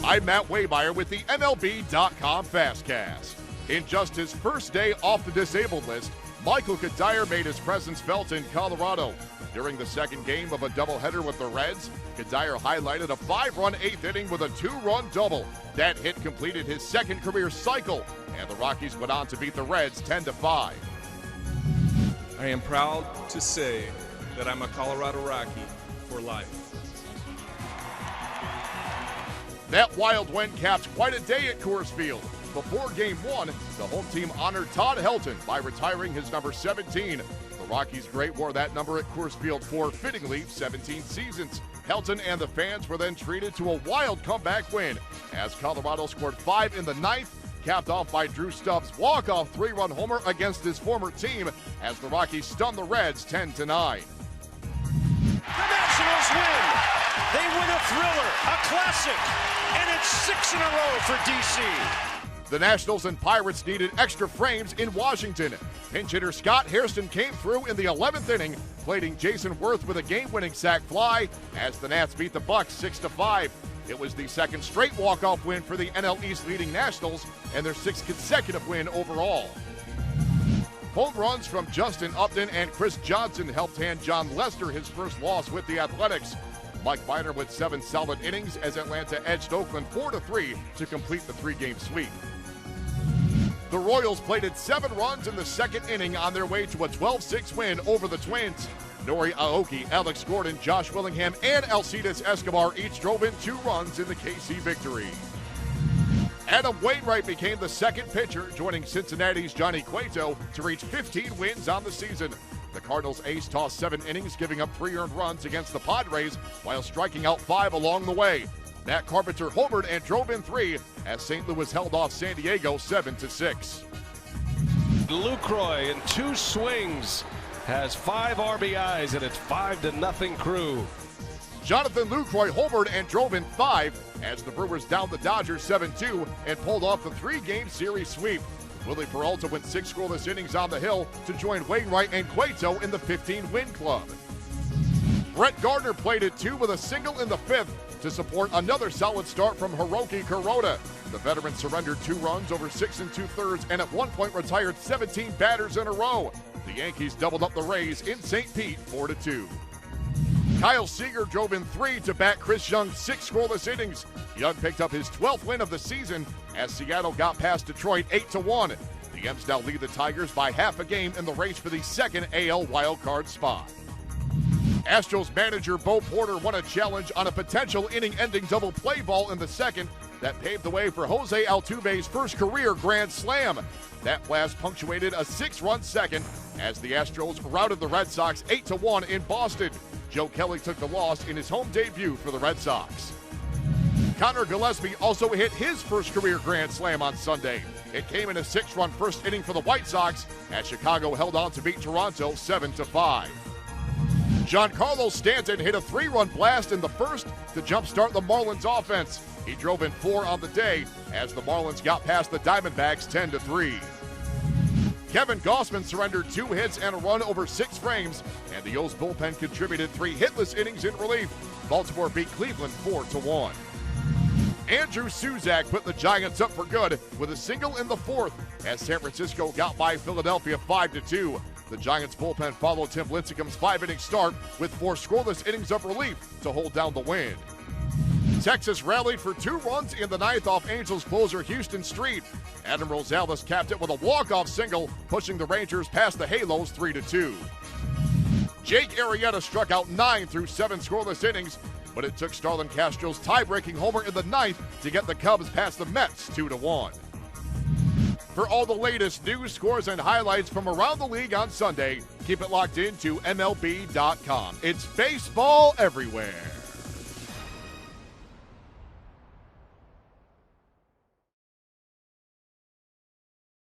I'm Matt Waymeyer with the MLB.com FastCast. In just his first day off the disabled list, Michael Cuddyer made his presence felt in Colorado. During the second game of a doubleheader with the Reds, Cuddyer highlighted a 5-run eighth inning with a 2-run double. That hit completed his second career cycle, and the Rockies went on to beat the Reds 10-5. I am proud to say that I'm a Colorado Rocky for life. That wild wind capped quite a day at Coors Field. Before Game 1, the home team honored Todd Helton by retiring his number 17. The Rockies great wore that number at Coors Field for, fittingly, 17 seasons. Helton and the fans were then treated to a wild comeback win as Colorado scored 5 in the ninth, capped off by Drew Stubbs' walk-off 3-run homer against his former team as the Rockies stunned the Reds 10-9. The Nationals win! They win a thriller, a classic, and it's 6 in a row for D.C. The Nationals and Pirates needed extra frames in Washington. Pinch hitter Scott Hairston came through in the 11th inning, plating Jason Worth with a game-winning sac fly as the Nats beat the Bucks 6-5. It was the second straight walk-off win for the NL East leading Nationals and their 6th consecutive win overall. Home runs from Justin Upton and Chris Johnson helped hand John Lester his first loss with the Athletics. Mike Minor with 7 solid innings as Atlanta edged Oakland 4-3 to complete the 3-game sweep. The Royals plated 7 runs in the second inning on their way to a 12-6 win over the Twins. Nori Aoki, Alex Gordon, Josh Willingham, and Alcides Escobar each drove in 2 runs in the KC victory. Adam Wainwright became the second pitcher, joining Cincinnati's Johnny Cueto to reach 15 wins on the season. The Cardinals ace tossed 7 innings, giving up 3 earned runs against the Padres while striking out 5 along the way. Matt Carpenter homered and drove in 3 as St. Louis held off San Diego 7-6. Lucroy in 2 swings has 5 RBIs and it's 5-0 Crew. Jonathan Lucroy homered and drove in 5 as the Brewers downed the Dodgers 7-2 and pulled off the 3-game series sweep. Willie Peralta went 6 scoreless innings on the hill to join Wainwright and Cueto in the 15-win club. Brett Gardner plated 2 with a single in the 5th to support another solid start from Hiroki Kuroda. The veteran surrendered 2 runs over 6 2/3 and at one point retired 17 batters in a row. The Yankees doubled up the Rays in St. Pete 4-2. Kyle Seager drove in 3 to back Chris Young's 6 scoreless innings. Young picked up his 12th win of the season as Seattle got past Detroit 8-1. The M's now lead the Tigers by half a game in the race for the second AL wildcard spot. Astros manager Bo Porter won a challenge on a potential inning-ending double play ball in the second that paved the way for Jose Altuve's first career grand slam. That blast punctuated a 6-run second as the Astros routed the Red Sox 8-1 in Boston. Joe Kelly took the loss in his home debut for the Red Sox. Connor Gillespie also hit his first career grand slam on Sunday. It came in a 6-run first inning for the White Sox as Chicago held on to beat Toronto 7-5. Giancarlo Stanton hit a 3-run blast in the first to jumpstart the Marlins offense. He drove in 4 on the day as the Marlins got past the Diamondbacks 10-3. Kevin Gausman surrendered 2 hits and a run over 6 frames, and the O's bullpen contributed 3 hitless innings in relief. Baltimore beat Cleveland 4-1. Andrew Suzak put the Giants up for good with a single in the 4th as San Francisco got by Philadelphia 5-2. The Giants bullpen followed Tim Lincecum's 5-inning start with 4 scoreless innings of relief to hold down the win. Texas rallied for 2 runs in the 9th off Angels closer Houston Street. Adam Rosales capped it with a walk-off single, pushing the Rangers past the Halos 3-2. Jake Arrieta struck out 9 through 7 scoreless innings, but it took Starlin Castro's tie-breaking homer in the 9th to get the Cubs past the Mets 2-1. For all the latest news, scores, and highlights from around the league on Sunday, keep it locked into MLB.com. It's baseball everywhere.